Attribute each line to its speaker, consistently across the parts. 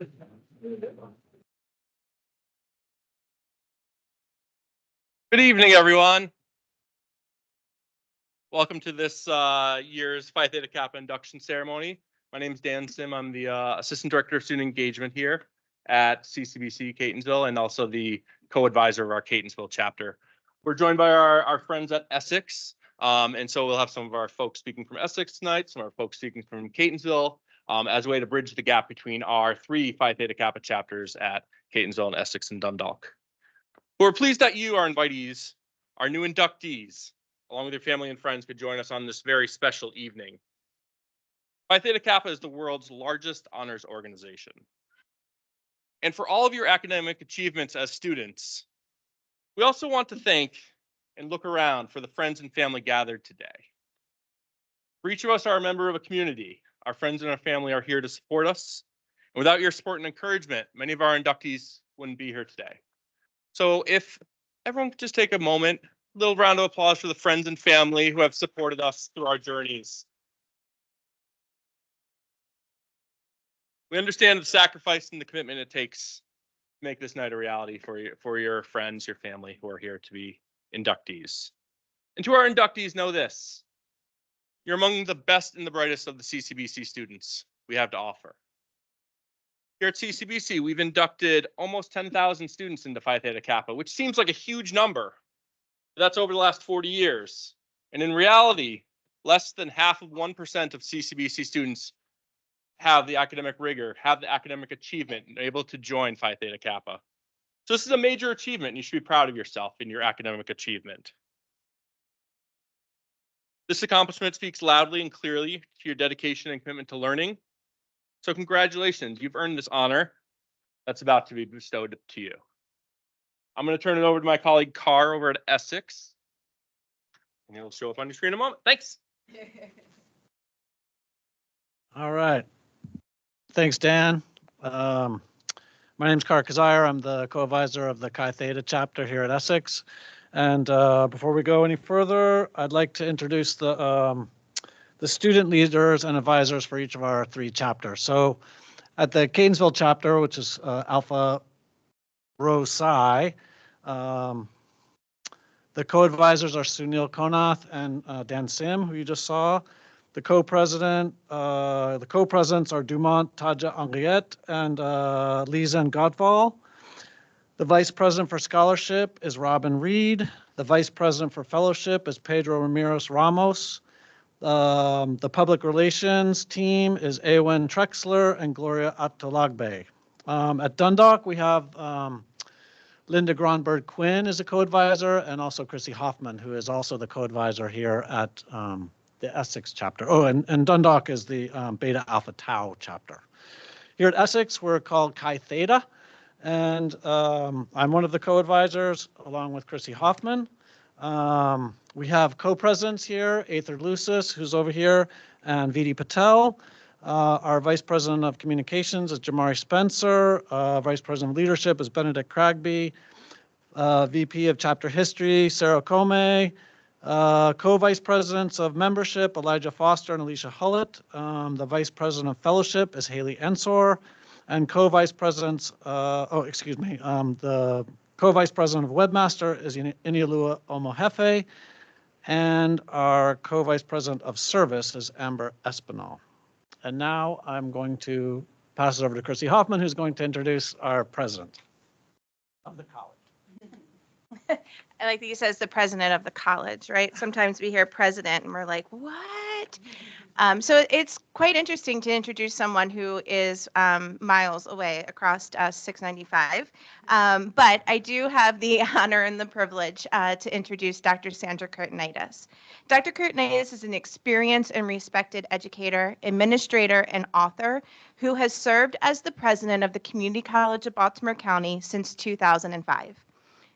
Speaker 1: Good evening, everyone. Welcome to this year's Phi Theta Kappa Induction Ceremony. My name is Dan Sim. I'm the Assistant Director of Student Engagement here at CCBC Catonsville and also the co-advisor of our Catonsville chapter. We're joined by our friends at Essex, and so we'll have some of our folks speaking from Essex tonight, some of our folks speaking from Catonsville, as a way to bridge the gap between our three Phi Theta Kappa chapters at Catonsville and Essex and Dundalk. We're pleased that you, our invitees, our new inductees, along with your family and friends, could join us on this very special evening. Phi Theta Kappa is the world's largest honors organization. And for all of your academic achievements as students, we also want to thank and look around for the friends and family gathered today. For each of us are a member of a community. Our friends and our family are here to support us. And without your support and encouragement, many of our inductees wouldn't be here today. So if everyone could just take a moment, a little round of applause for the friends and family who have supported us through our journeys. We understand the sacrifice and the commitment it takes to make this night a reality for your friends, your family who are here to be inductees. And to our inductees, know this: you're among the best and the brightest of the CCBC students we have to offer. Here at CCBC, we've inducted almost 10,000 students into Phi Theta Kappa, which seems like a huge number. But that's over the last 40 years. And in reality, less than half of 1% of CCBC students have the academic rigor, have the academic achievement, and are able to join Phi Theta Kappa. So this is a major achievement, and you should be proud of yourself in your academic achievement. This accomplishment speaks loudly and clearly to your dedication and commitment to learning. So congratulations, you've earned this honor that's about to be bestowed to you. I'm going to turn it over to my colleague Carr over at Essex, and he'll show up on your screen in a moment. Thanks.
Speaker 2: All right. Thanks, Dan. My name is Carr Kazire. I'm the co-advisor of the Chi Theta chapter here at Essex. And before we go any further, I'd like to introduce the student leaders and advisors for each of our three chapters. So at the Catonsville chapter, which is Alpha Rho Psi, the co-advisors are Sunil Konath and Dan Sim, who you just saw. The co-presidents are Dumont Taja Henriette and Lizen Godfall. The vice president for scholarship is Robin Reed. The vice president for fellowship is Pedro Ramirez Ramos. The public relations team is Eowyn Trexler and Gloria Atolagbe. At Dundalk, we have Linda Gronberg Quinn is a co-advisor, and also Chrissy Hoffman, who is also the co-advisor here at the Essex chapter. Oh, and Dundalk is the Beta Alpha Tau chapter. Here at Essex, we're called Chi Theta, and I'm one of the co-advisors along with Chrissy Hoffman. We have co-presidents here, Aether Lucis, who's over here, and Vidi Patel. Our Vice President of Communications is Jamari Spencer. Vice President of Leadership is Benedict Cragby. VP of Chapter History, Sarah Comey. Co-Vice Presidents of Membership, Elijah Foster and Alicia Hullett. The Vice President of Fellowship is Haley Ensor. And Co-Vice Presidents, the Co-Vice President of Webmaster is Inialua Omohefe. And our Co-Vice President of Service is Amber Espinal. And now I'm going to pass it over to Chrissy Hoffman, who's going to introduce our president of the college.
Speaker 3: I like that you says the president of the college, right? Sometimes we hear president and we're like, what? So it's quite interesting to introduce someone who is miles away across 695. But I do have the honor and the privilege to introduce Dr. Sandra Kurtinitis. Dr. Kurtinitis is an experienced and respected educator, administrator, and author who has served as the president of the Community College of Baltimore County since 2005.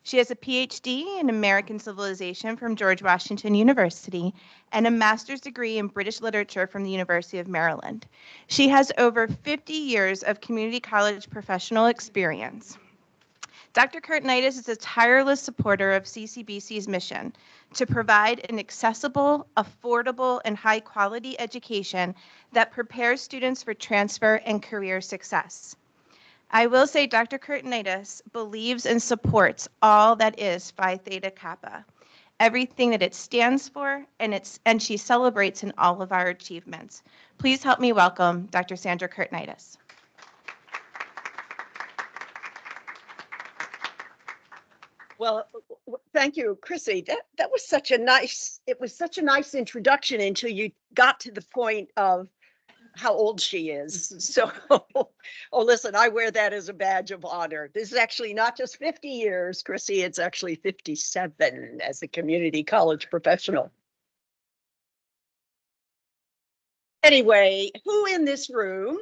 Speaker 3: She has a PhD in American Civilization from George Washington University and a master's degree in British Literature from the University of Maryland. She has over 50 years of community college professional experience. Dr. Kurtinitis is a tireless supporter of CCBC's mission to provide an accessible, affordable, and high-quality education that prepares students for transfer and career success. I will say Dr. Kurtinitis believes and supports all that is Phi Theta Kappa, everything that it stands for, and she celebrates in all of our achievements. Please help me welcome Dr. Sandra Kurtinitis.
Speaker 4: Well, thank you, Chrissy. That was such a nice, it was such a nice introduction until you got to the point of how old she is. So, oh, listen, I wear that as a badge of honor. This is actually not just 50 years, Chrissy, it's actually 57 as a community college professional. Anyway, who in this room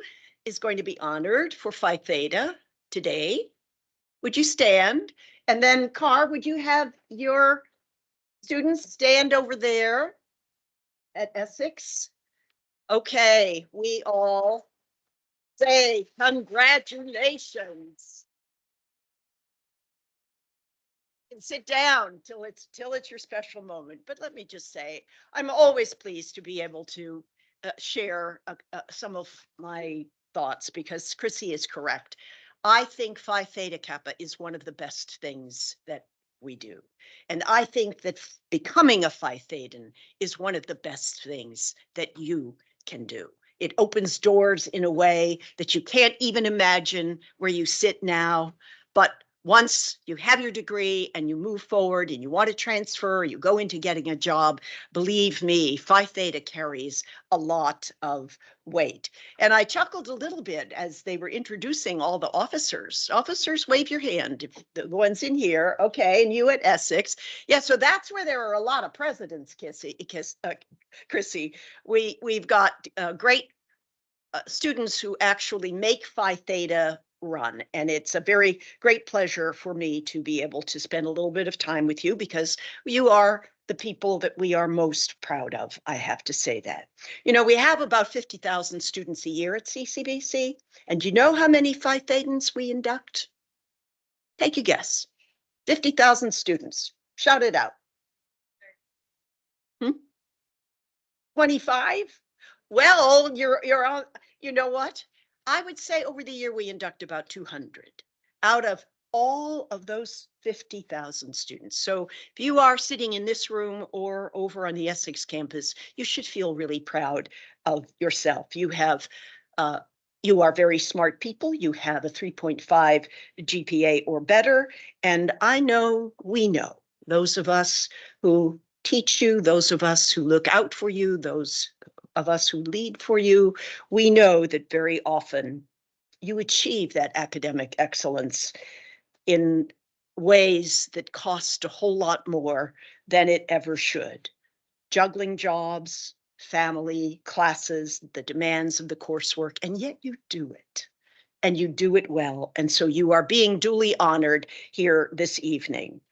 Speaker 4: is going to be honored for Phi Theta today? Would you stand? And then, Carr, would you have your students stand over there at Essex? Okay, we all say congratulations. And sit down till it's your special moment. But let me just say, I'm always pleased to be able to share some of my thoughts because Chrissy is correct. I think Phi Theta Kappa is one of the best things that we do. And I think that becoming a Phi Thetan is one of the best things that you can do. It opens doors in a way that you can't even imagine where you sit now. But once you have your degree and you move forward and you want to transfer, you go into getting a job, believe me, Phi Theta carries a lot of weight. And I chuckled a little bit as they were introducing all the officers. Officers, wave your hand, if the ones in here, okay, and you at Essex. Yeah, so that's where there are a lot of presidents, Chrissy. We've got great students who actually make Phi Theta run. And it's a very great pleasure for me to be able to spend a little bit of time with you because you are the people that we are most proud of. I have to say that. You know, we have about 50,000 students a year at CCBC. And do you know how many Phi Thetans we induct? Take a guess. 50,000 students. Shout it out. 25? Well, you're on, you know what? I would say over the year we induct about 200 out of all of those 50,000 students. So if you are sitting in this room or over on the Essex campus, you should feel really proud of yourself. You are very smart people. You have a 3.5 GPA or better. And I know, we know, those of us who teach you, those of us who look out for you, those of us who lead for you, we know that very often you achieve that academic excellence in ways that cost a whole lot more than it ever should. Juggling jobs, family, classes, the demands of the coursework, and yet you do it. And you do it well. And so you are being duly honored here this evening.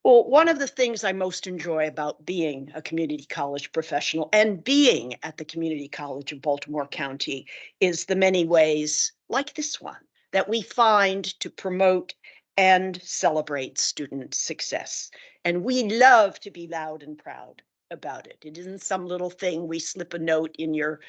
Speaker 4: Well, one of the things I most enjoy about being a community college professional and being at the Community College of Baltimore County is the many ways, like this one, that we find to promote and celebrate student success. And we love to be loud and proud about it. It isn't some little thing we slip a note in your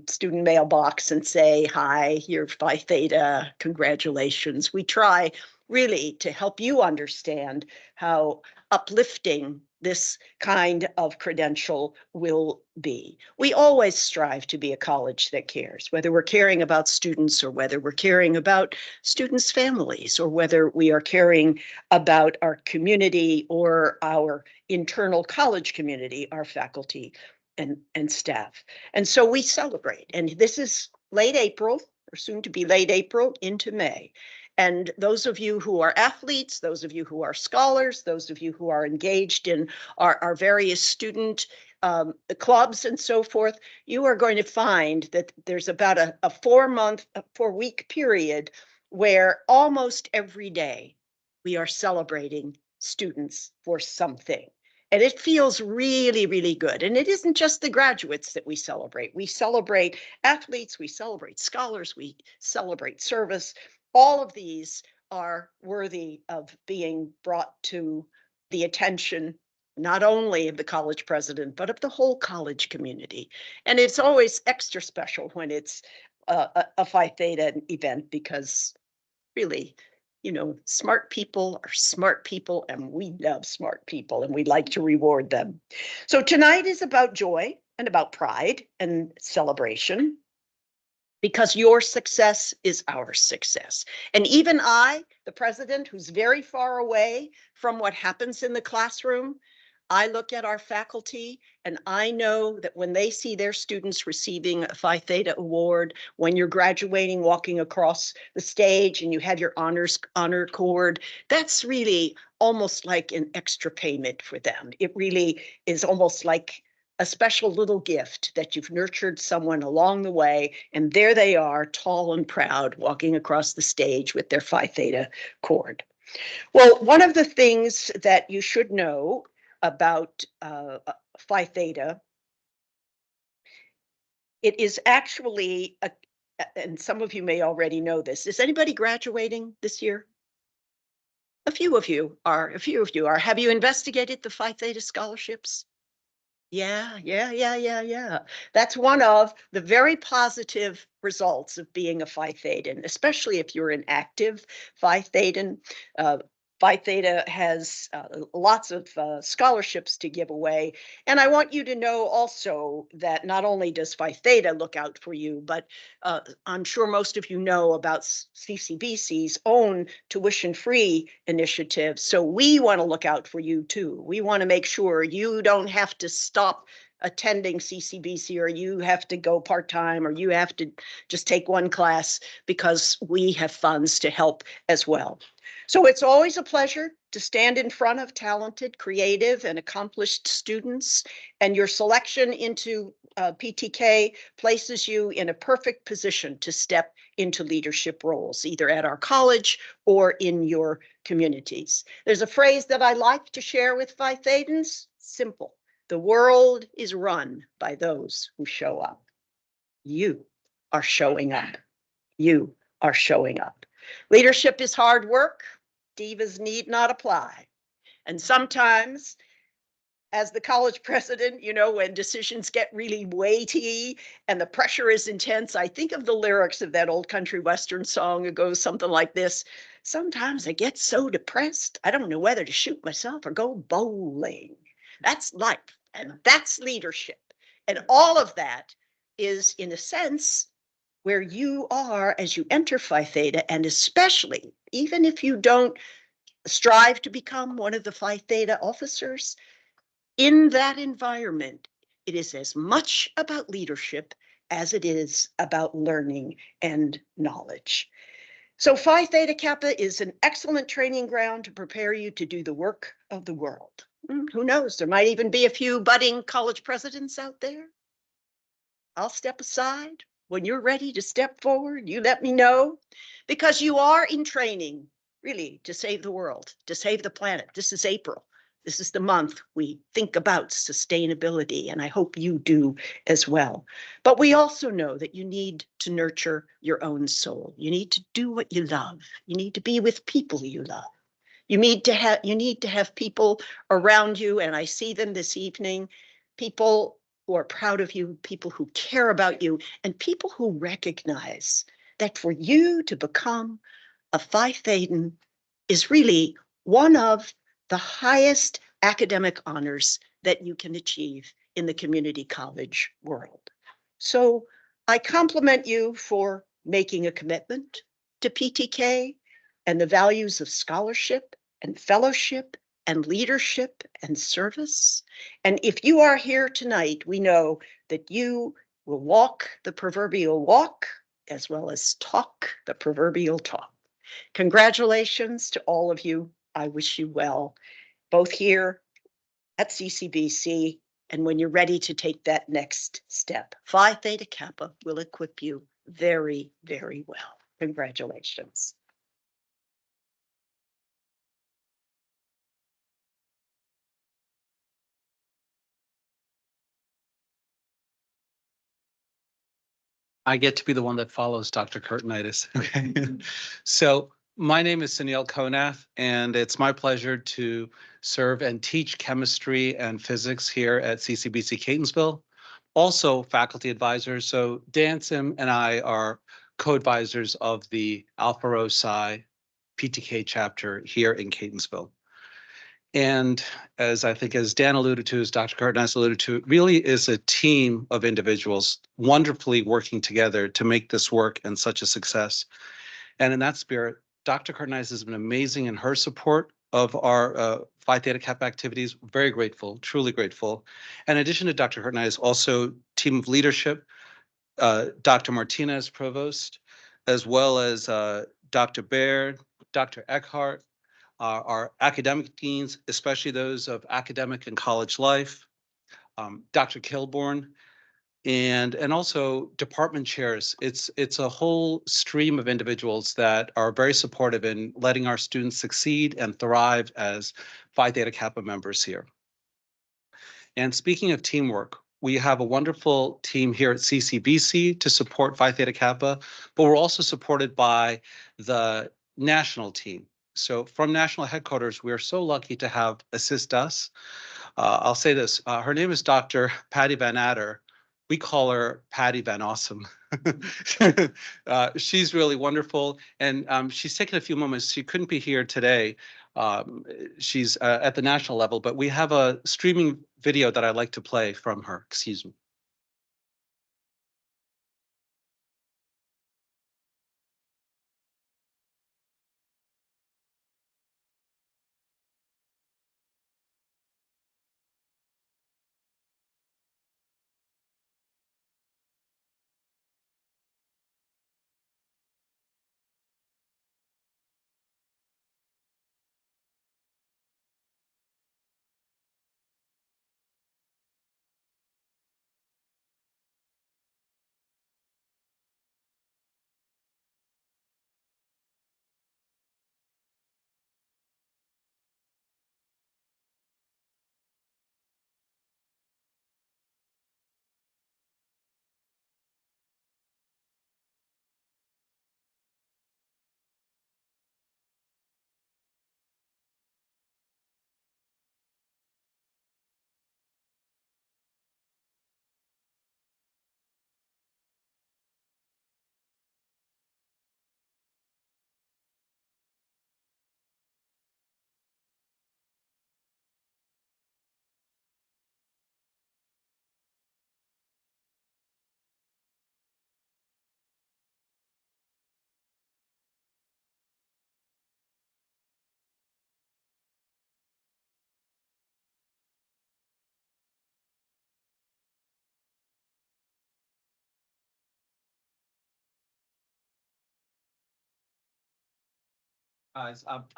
Speaker 4: student mailbox and say, hi, you're Phi Theta, congratulations. We try really to help you understand how uplifting this kind of credential will be. We always strive to be a college that cares, whether we're caring about students or whether we're caring about students' families or whether we are caring about our community or our internal college community, our faculty and staff. And so we celebrate. And this is late April, or soon to be late April into May. And those of you who are athletes, those of you who are scholars, those of you who are engaged in our various student clubs and so forth, you are going to find that there's about a 4-week period where almost every day we are celebrating students for something. And it feels really, really good. And it isn't just the graduates that we celebrate. We celebrate athletes, we celebrate scholars, we celebrate service. All of these are worthy of being brought to the attention, not only of the college president, but of the whole college community. And it's always extra special when it's a Phi Theta event because really, smart people are smart people and we love smart people and we like to reward them. So tonight is about joy and about pride and celebration because your success is our success. And even I, the president, who's very far away from what happens in the classroom, I look at our faculty and I know that when they see their students receiving a Phi Theta award, when you're graduating, walking across the stage and you have your honor cord, that's really almost like an extra payment for them. It really is almost like a special little gift that you've nurtured someone along the way, and there they are, tall and proud, walking across the stage with their Phi Theta cord. Well, one of the things that you should know about Phi Theta, it is actually, and some of you may already know this, is anybody graduating this year? A few of you are. Have you investigated the Phi Theta scholarships? Yeah. That's one of the very positive results of being a Phi Thetan, especially if you're an active Phi Thetan. Phi Theta has lots of scholarships to give away. And I want you to know also that not only does Phi Theta look out for you, but I'm sure most of you know about CCBC's own tuition-free initiative. So we want to look out for you too. We want to make sure you don't have to stop attending CCBC, or you have to go part-time, or you have to just take one class, because we have funds to help as well. So it's always a pleasure to stand in front of talented, creative, and accomplished students, and your selection into PTK places you in a perfect position to step into leadership roles, either at our college or in your communities. There's a phrase that I like to share with Phi Thetans, simple. The world is run by those who show up. You are showing up. You are showing up. Leadership is hard work. Divas need not apply. And sometimes, as the college president, when decisions get really weighty and the pressure is intense, I think of the lyrics of that old country western song that goes something like this. Sometimes I get so depressed, I don't know whether to shoot myself or go bowling. That's life, and that's leadership. And all of that is, in a sense, where you are as you enter Phi Theta, and especially, even if you don't strive to become one of the Phi Theta officers, in that environment, it is as much about leadership as it is about learning and knowledge. So Phi Theta Kappa is an excellent training ground to prepare you to do the work of the world. Who knows, there might even be a few budding college presidents out there. I'll step aside. When you're ready to step forward, you let me know, because you are in training, really, to save the world, to save the planet. This is April. This is the month we think about sustainability, and I hope you do as well. But we also know that you need to nurture your own soul. You need to do what you love. You need to be with people you love. You need to have people around you, and I see them this evening, people who are proud of you, people who care about you, and people who recognize that for you to become a Phi Thetan is really one of the highest academic honors that you can achieve in the community college world. So I compliment you for making a commitment to PTK and the values of scholarship and fellowship and leadership and service. And if you are here tonight, we know that you will walk the proverbial walk as well as talk the proverbial talk. Congratulations to all of you. I wish you well, both here at CCBC and when you're ready to take that next step. Phi Theta Kappa will equip you very, very well. Congratulations.
Speaker 5: I get to be the one that follows Dr. Kurtenitis. Okay. So my name is Sunil Konath, and it's my pleasure to serve and teach chemistry and physics here at CCBC Catonsville. also faculty advisors. So Dan Sim and I are co-advisors of the Alpha Rho Psi PTK chapter here in Catonsville. And as I think, as Dan alluded to, as Dr. Cartness alluded to, it really is a team of individuals wonderfully working together to make this work and such a success. And in that spirit, Dr. Cartness has been amazing in her support of our Phi Theta Kappa activities. Very grateful, truly grateful. In addition to Dr. Cartness, also team of leadership, Dr. Martinez, Provost, as well as Dr. Baird, Dr. Eckhart, our academic deans, especially those of academic and college life, Dr. Kilborn, and also department chairs. It's a whole stream of individuals that are very supportive in letting our students succeed and thrive as Phi Theta Kappa members here. And speaking of teamwork, we have a wonderful team here at CCBC to support Phi Theta Kappa, but we're also supported by the national team. So from national headquarters, we are so lucky to have assist us. I'll say this, her name is Dr. Patty Van Adder. We call her Patty Van Awesome. She's really wonderful, and she's taken a few moments. She couldn't be here today. She's at the national level, but we have a streaming video that I'd like to play from her. Excuse me.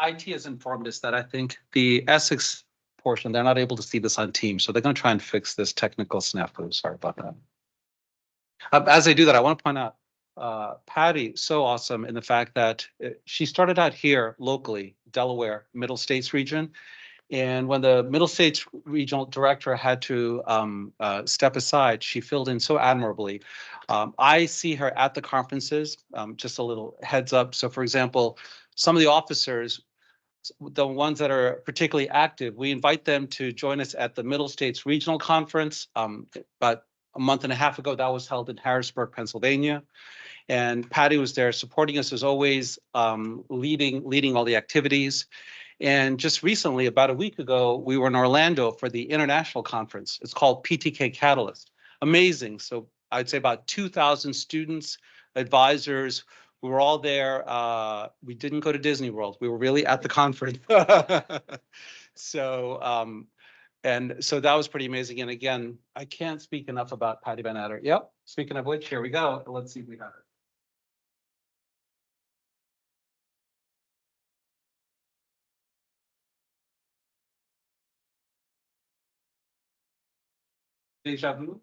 Speaker 5: IT has informed us that I think the Essex portion, they're not able to see this on Teams, so they're going to try and fix this technical snafu. Sorry about that. As I do that, I want to point out Patty, so awesome in the fact that she started out here locally, Delaware, Middle States region. And when the Middle States regional director had to step aside, she filled in so admirably. I see her at the conferences, just a little heads up. So for example, some of the officers, the ones that are particularly active, we invite them to join us at the Middle States Regional Conference. But a month and a half ago, that was held in Harrisburg, Pennsylvania. And Patty was there supporting us as always, leading all the activities. And just recently, about a week ago, we were in Orlando for the international conference. It's called PTK Catalyst. Amazing. So I'd say about 2,000 students, advisors. We were all there. We didn't go to Disney World. We were really at the conference. So, and so that was pretty amazing. And again, I can't speak enough about Patty Van Adder. Yep. Speaking of which, here we go. Let's see if we got it. Deja vu.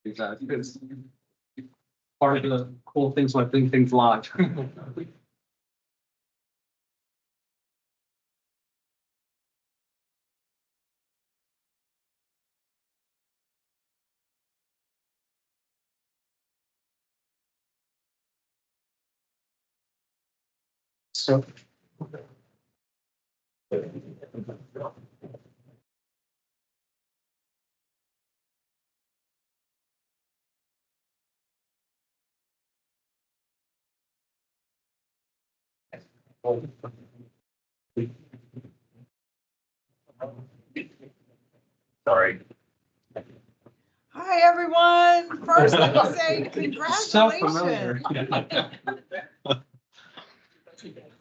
Speaker 5: Exactly. It's part of the cool things when I think things live. So. Sorry.
Speaker 6: Hi, everyone. First, let me say
Speaker 5: So familiar.
Speaker 6: congratulations.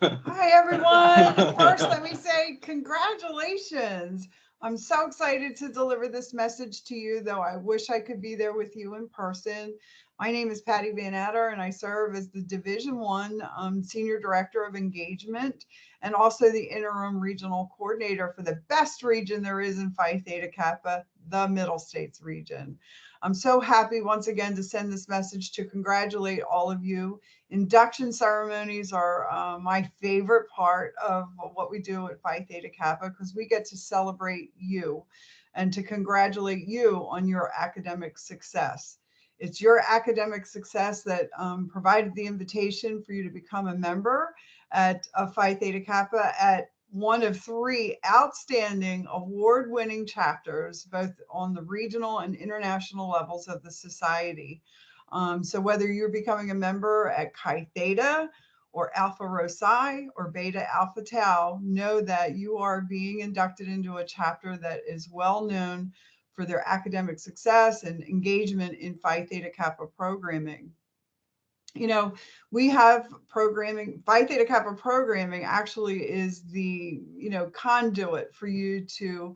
Speaker 6: Hi, everyone. First, let me say congratulations. I'm so excited to deliver this message to you, though I wish I could be there with you in person. My name is Patty Van Adder, and I serve as the Division One Senior Director of Engagement and also the Interim Regional Coordinator for the best region there is in Phi Theta Kappa, the Middle States region. I'm so happy once again to send this message to congratulate all of you. Induction ceremonies are my favorite part of what we do at Phi Theta Kappa because we get to celebrate you and to congratulate you on your academic success. It's your academic success that provided the invitation for you to become a member at Phi Theta Kappa at one of 3 outstanding award-winning chapters, both on the regional and international levels of the society. So whether you're becoming a member at Chi Theta or Alpha Rho Psi or Beta Alpha Tau, know that you are being inducted into a chapter that is well known for their academic success and engagement in Phi Theta Kappa programming. You know, we have programming, Phi Theta Kappa programming actually is the, conduit for you to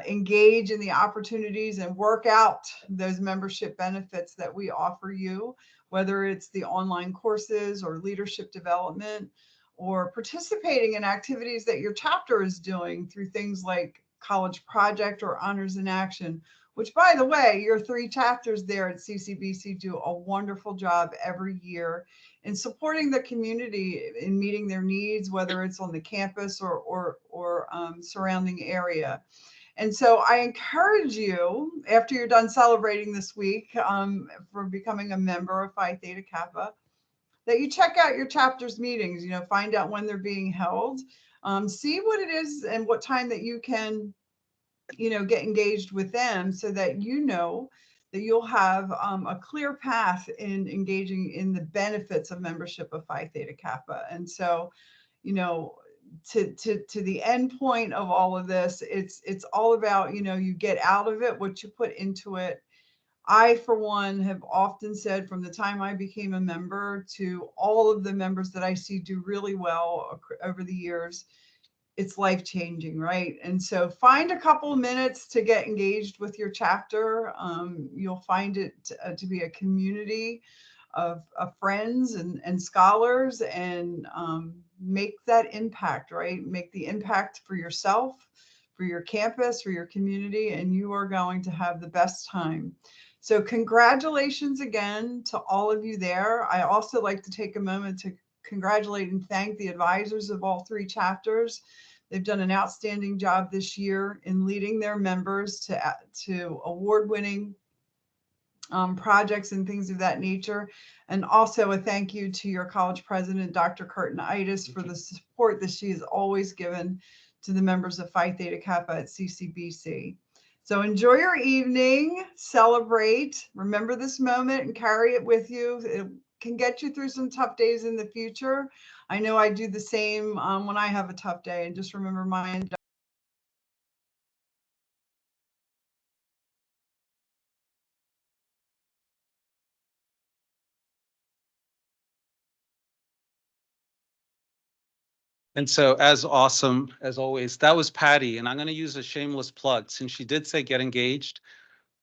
Speaker 6: engage in the opportunities and work out those membership benefits that we offer you, whether it's the online courses or leadership development or participating in activities that your chapter is doing through things like college project or honors in action, which, by the way, your 3 chapters there at CCBC do a wonderful job every year in supporting the community in meeting their needs, whether it's on the campus or surrounding area. And so I encourage you, after you're done celebrating this week for becoming a member of Phi Theta Kappa, that you check out your chapter's meetings, find out when they're being held, see what it is and what time that you can get engaged with them so that that you'll have a clear path in engaging in the benefits of membership of Phi Theta Kappa. And so, to the end point of all of this, it's all about, you get out of it what you put into it. I, for one, have often said from the time I became a member to all of the members that I see do really well over the years, it's life-changing, right? And so find a couple of minutes to get engaged with your chapter. You'll find it to be a community of friends and scholars, and make that impact, right? Make the impact for yourself, for your campus, for your community, and you are going to have the best time. So congratulations again to all of you there. I also like to take a moment to congratulate and thank the advisors of all 3 chapters. They've done an outstanding job this year in leading their members to award-winning projects and things of that nature. And also a thank you to your college president, Dr. Curtin Itis, for the support that she has always given to the members of Phi Theta Kappa at CCBC. So enjoy your evening, celebrate, remember this moment and carry it with you. It can get you through some tough days in the future. I know I do the same when I have a tough day, and just remember mine.
Speaker 5: And so, as awesome as always, that was Patty, and I'm going to use a shameless plug since she did say get engaged.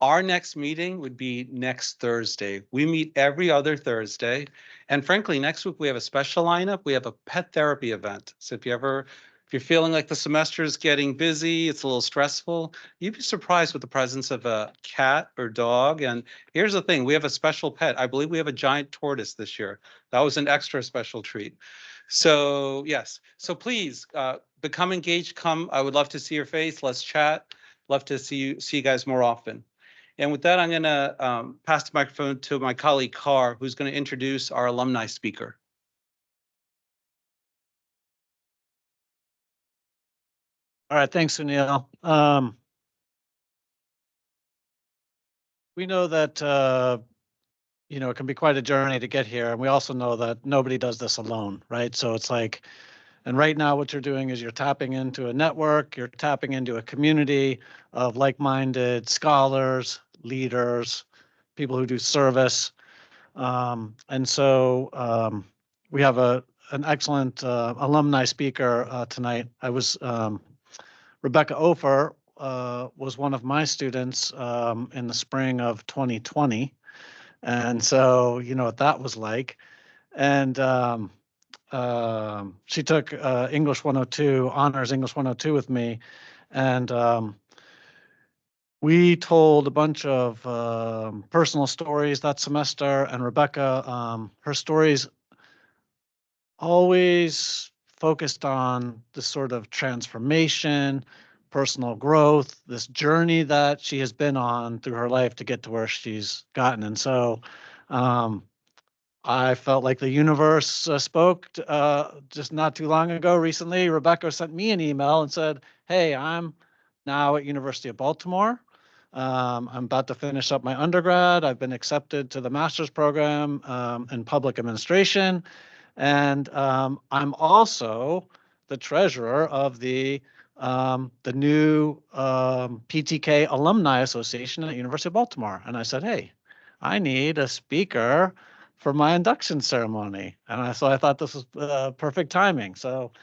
Speaker 5: Our next meeting would be next Thursday. We meet every other Thursday. And frankly, next week we have a special lineup. We have a pet therapy event. So if you ever If you're feeling like the semester is getting busy, it's a little stressful, you'd be surprised with the presence of a cat or dog. And here's the thing, we have a special pet. I believe we have a giant tortoise this year. That was an extra special treat. So yes, so please become engaged. Come, I would love to see your face. Let's chat. Love to see you guys more often. And with that, I'm going to pass the microphone to my colleague Carr, who's going to introduce our alumni speaker.
Speaker 2: All right, thanks, Sunil. We know that it can be quite a journey to get here, and we also know that nobody does this alone, right? So it's like, and right now what you're doing is you're tapping into a network, you're tapping into a community of like-minded scholars, leaders, people who do service, and so we have an excellent alumni speaker tonight. Rebecca Ofer was one of my students in the spring of 2020. And so, you know what that was like. And she took English 102, honors English 102 with me. And we told a bunch of personal stories that semester. And Rebecca, her stories always focused on this sort of transformation, personal growth, this journey that she has been on through her life to get to where she's gotten. And so I felt like the universe spoke just not too long ago. Recently, Rebecca sent me an email and said, hey, I'm now at University of Baltimore. I'm about to finish up my undergrad. I've been accepted to the master's program in public administration. And I'm also the treasurer of the new PTK Alumni Association at University of Baltimore. And I said, hey, I need a speaker for my induction ceremony. And so I thought this was perfect timing. So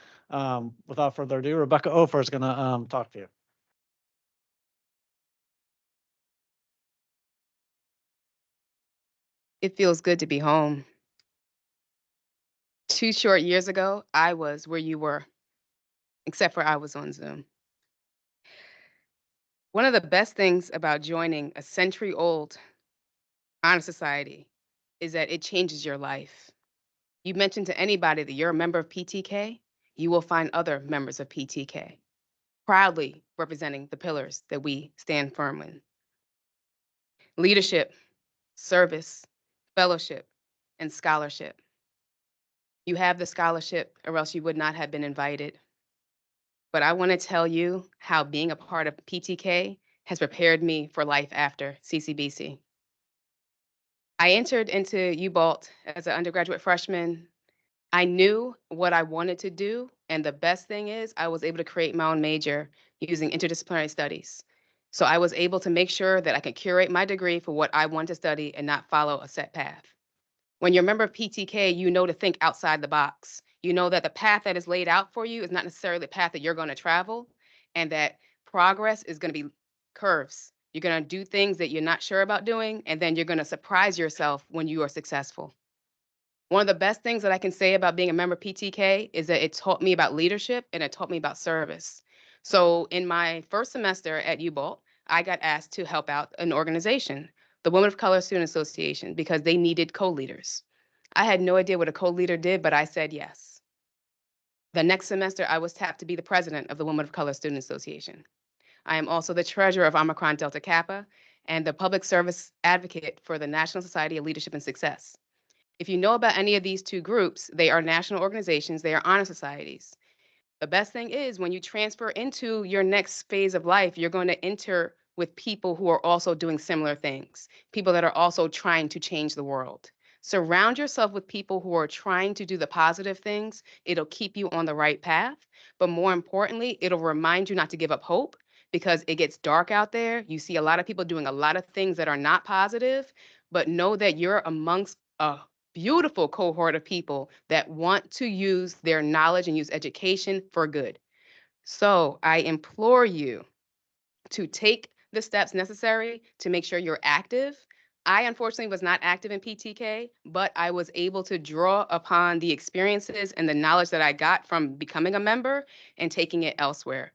Speaker 2: without further ado, Rebecca Ofer is going to talk to you.
Speaker 7: It feels good to be home. 2 short years ago, I was where you were, except for I was on Zoom. One of the best things about joining a century-old honor society is that it changes your life. You mention to anybody that you're a member of PTK, you will find other members of PTK, proudly representing the pillars that we stand firm in. Leadership, service, fellowship, and scholarship. You have the scholarship or else you would not have been invited. But I want to tell you how being a part of PTK has prepared me for life after CCBC. I entered into UBalt as an undergraduate freshman. I knew what I wanted to do, and the best thing is I was able to create my own major using interdisciplinary studies. So I was able to make sure that I could curate my degree for what I want to study and not follow a set path. When you're a member of PTK, you know to think outside the box. You know that the path that is laid out for you is not necessarily the path that you're going to travel, and that progress is going to be curves. You're going to do things that you're not sure about doing, and then you're going to surprise yourself when you are successful. One of the best things that I can say about being a member of PTK is that it taught me about leadership and it taught me about service. So in my first semester at UBalt, I got asked to help out an organization, the Women of Color Student Association, because they needed co-leaders. I had no idea what a co-leader did, but I said yes. The next semester, I was tapped to be the president of the Women of Color Student Association. I am also the treasurer of Omicron Delta Kappa and the public service advocate for the National Society of Leadership and Success. If you know about any of these two groups, they are national organizations, they are honor societies. The best thing is when you transfer into your next phase of life, you're going to enter with people who are also doing similar things, people that are also trying to change the world. Surround yourself with people who are trying to do the positive things. It'll keep you on the right path. But more importantly, it'll remind you not to give up hope because it gets dark out there. You see a lot of people doing a lot of things that are not positive, but know that you're amongst a beautiful cohort of people that want to use their knowledge and use education for good. So I implore you to take the steps necessary to make sure you're active, I unfortunately was not active in PTK, but I was able to draw upon the experiences and the knowledge that I got from becoming a member and taking it elsewhere.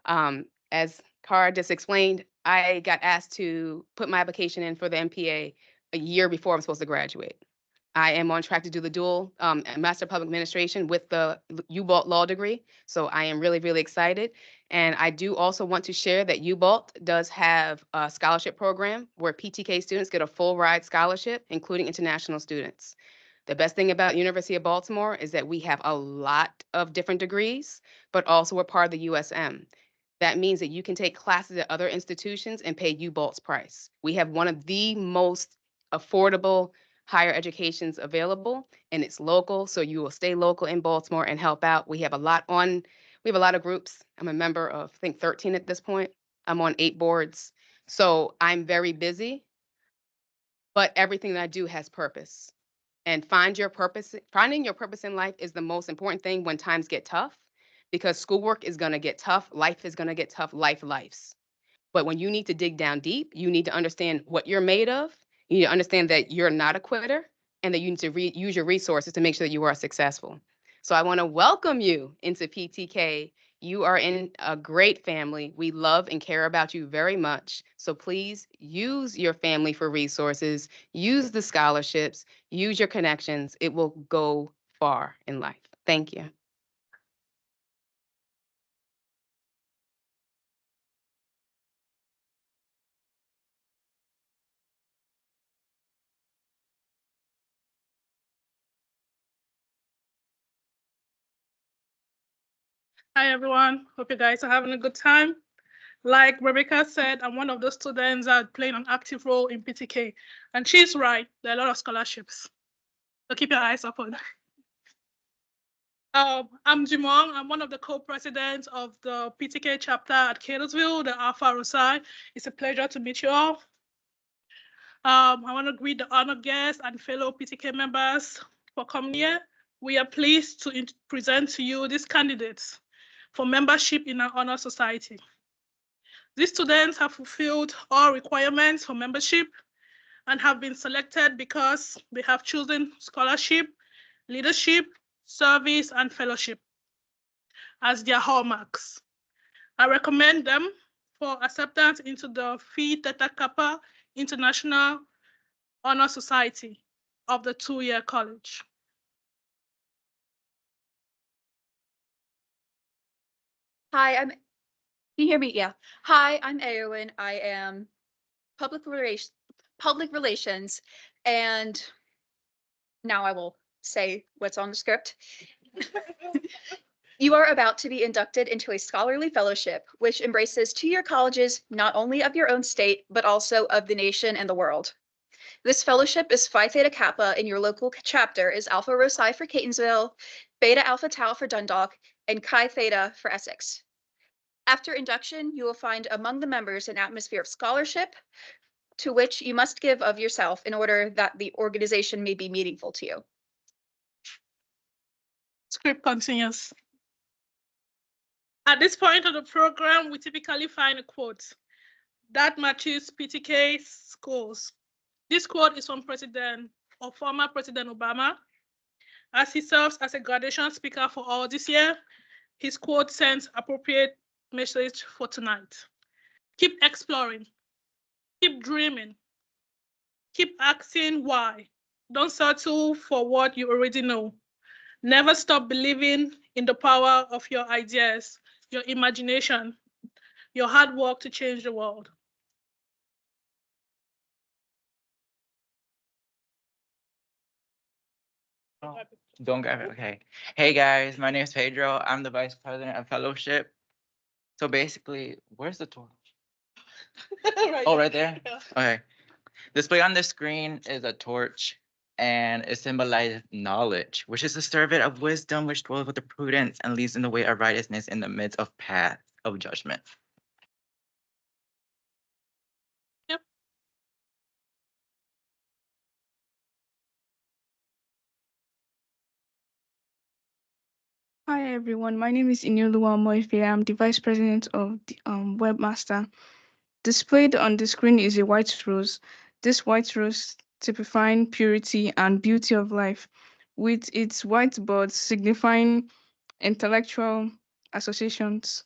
Speaker 7: As Cara just explained, I got asked to put my application in for the MPA a year before I'm supposed to graduate. I am on track to do the dual Master of Public Administration with the UBALT law degree. So I am really, really excited. And I do also want to share that UBALT does have a scholarship program where PTK students get a full ride scholarship, including international students. The best thing about University of Baltimore is that we have a lot of different degrees, but also we're part of the USM. That means that you can take classes at other institutions and pay UBALT's price. We have one of the most affordable higher educations available, and it's local, so you will stay local in Baltimore and help out. We have a lot of groups. I'm a member of, I think, 13 at this point. I'm on 8 boards. So I'm very busy, but everything that I do has purpose. And finding your purpose in life is the most important thing when times get tough, because schoolwork is gonna get tough, life is gonna get tough, lifes. But when you need to dig down deep, you need to understand what you're made of. You need to understand that you're not a quitter and that you need to use your resources to make sure that you are successful. So I want to welcome you into PTK. You are in a great family. We love and care about you very much. So please use your family for resources, use the scholarships, use your connections. It will go far in life. Thank you.
Speaker 8: Hi everyone, hope you guys are having a good time. Like Rebecca said, I'm one of those students that playing an active role in PTK, and she's right, there are a lot of scholarships. So keep your eyes open. I'm Jimong. I'm one of the co-presidents of the PTK chapter at Catonsville, the Alpha Rosai. It's a pleasure to meet you all. I want to greet the honored guests and fellow PTK members for coming here. We are pleased to present to you these candidates for membership in our honor society. These students have fulfilled all requirements for membership and have been selected because they have chosen scholarship, leadership, service, and fellowship as their hallmarks. I recommend them for acceptance into the Phi Theta Kappa International Honor Society of the 2-year college.
Speaker 9: Hi, can you hear me? Yeah. Hi, I'm Eowyn. I am public relations, and now I will say what's on the script. You are about to be inducted into a scholarly fellowship, which embraces 2-year colleges not only of your own state, but also of the nation and the world. This fellowship is Phi Theta Kappa, and your local chapter is Alpha Rho Psi for Catonsville, Beta Alpha Tau for Dundalk, and Chi Theta for Essex. After induction, you will find among the members an atmosphere of scholarship to which you must give of yourself in order that the organization may be meaningful to you.
Speaker 8: Script continues. At this point of the program, we typically find a quote that matches PTK's scores. This quote is from President or former President Obama. As he serves as a graduation speaker for all this year, his quote sends appropriate message for tonight. Keep exploring, keep dreaming, keep asking why. Don't settle for what you already know. Never stop believing in the power of your ideas, your imagination, your hard work to change the world.
Speaker 10: Don't grab it. Okay. Hey guys, my name is Pedro. I'm the vice president of fellowship. So basically, where's the torch? Right there?
Speaker 8: Yeah.
Speaker 10: Okay. Display on the screen is a torch, and it symbolizes knowledge, which is the servant of wisdom, which dwells with the prudence and leads in the way of righteousness in the midst of path of judgment.
Speaker 8: Yep.
Speaker 11: Hi everyone, my name is Inuluwa Moife. I'm the Vice President of the Webmaster. Displayed on the screen is a white rose. This white rose typifying purity and beauty of life, with its white buds signifying intellectual associations.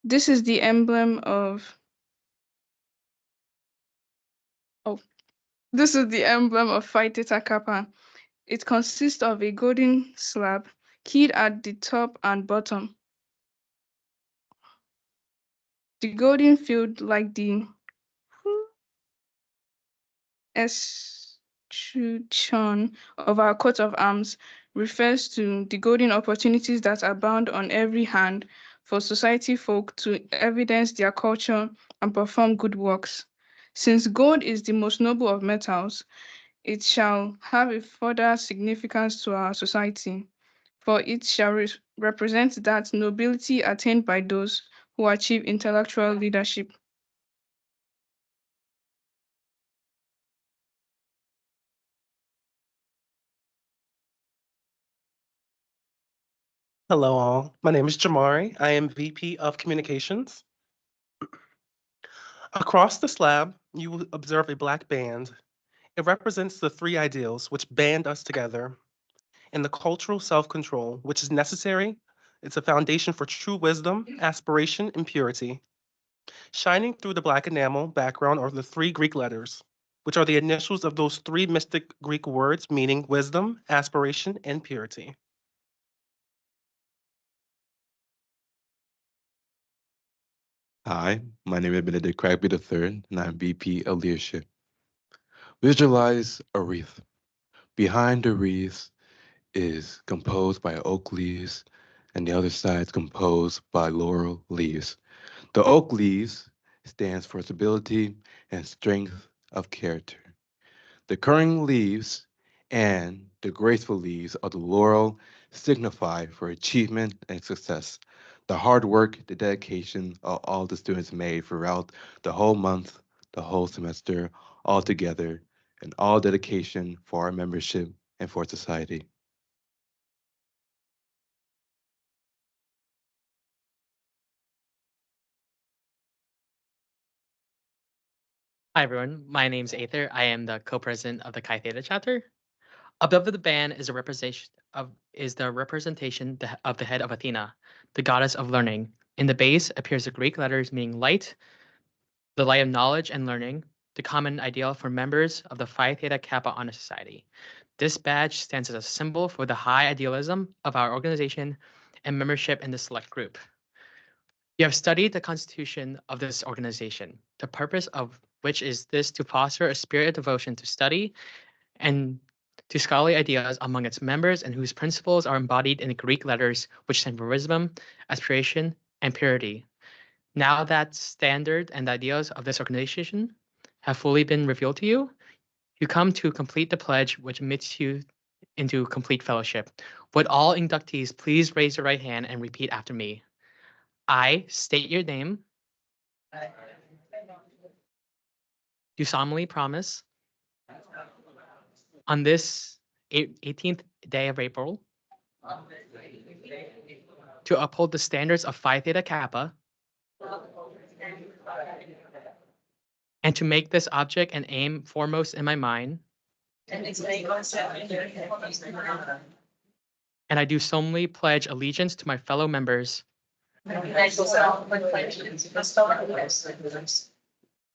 Speaker 11: This is the emblem of this is the emblem of Phi Theta Kappa. It consists of a golden slab keyed at the top and bottom. The golden field, like the escutcheon of our coat of arms, refers to the golden opportunities that abound on every hand for society folk to evidence their culture and perform good works. Since gold is the most noble of metals, it shall have a further significance to our society, for it shall represent that nobility attained by those who achieve intellectual leadership.
Speaker 12: Hello, all. My name is Jamari. I am VP of Communications. Across the slab, you will observe a black band. It represents the three ideals which band us together, and the cultural self-control, which is necessary. It's a foundation for true wisdom, aspiration, and purity. Shining through the black enamel background are the three Greek letters, which are the initials of those three mystic Greek words meaning wisdom, aspiration, and purity.
Speaker 13: Hi, my name is Benedict Cragby III, and I'm VP of Leadership. Visualize a wreath. Behind the wreath is composed by oak leaves, and the other side is composed by laurel leaves. The oak leaves stands for stability and strength of character. The curving leaves and the graceful leaves of the laurel signify for achievement and success. The hard work, the dedication of all the students made throughout the whole month, the whole semester, all together, and all dedication for our membership and for society.
Speaker 14: Hi everyone, my name is Aether. I am the co-president of the Chi Theta chapter. Above the band is the representation of the head of Athena, the goddess of learning. In the base appears the Greek letters meaning light, the light of knowledge and learning, the common ideal for members of the Phi Theta Kappa Honor Society. This badge stands as a symbol for the high idealism of our organization and membership in the select group. You have studied the constitution of this organization, the purpose of which is this to foster a spirit of devotion to study and to scholarly ideas among its members, and whose principles are embodied in the Greek letters which stand for wisdom, aspiration, and purity. Now that standard and the ideas of this organization have fully been revealed to you, you come to complete the pledge which admits you into complete fellowship. Would all inductees please raise your right hand and repeat after me? I state your name. Do solemnly promise on this 18th day of April to uphold the standards of Phi Theta Kappa and to make this object and aim foremost in my mind. And I do solemnly pledge allegiance to my fellow members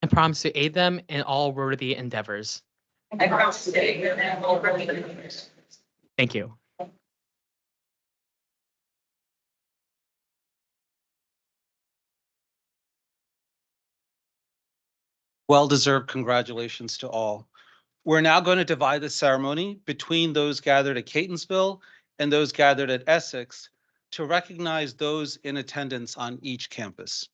Speaker 14: and promise to aid them in all worthy endeavors. Thank you.
Speaker 5: Well-deserved congratulations to all. We're now going to divide the ceremony between those gathered at Catonsville and those gathered at Essex to recognize those in attendance on each campus.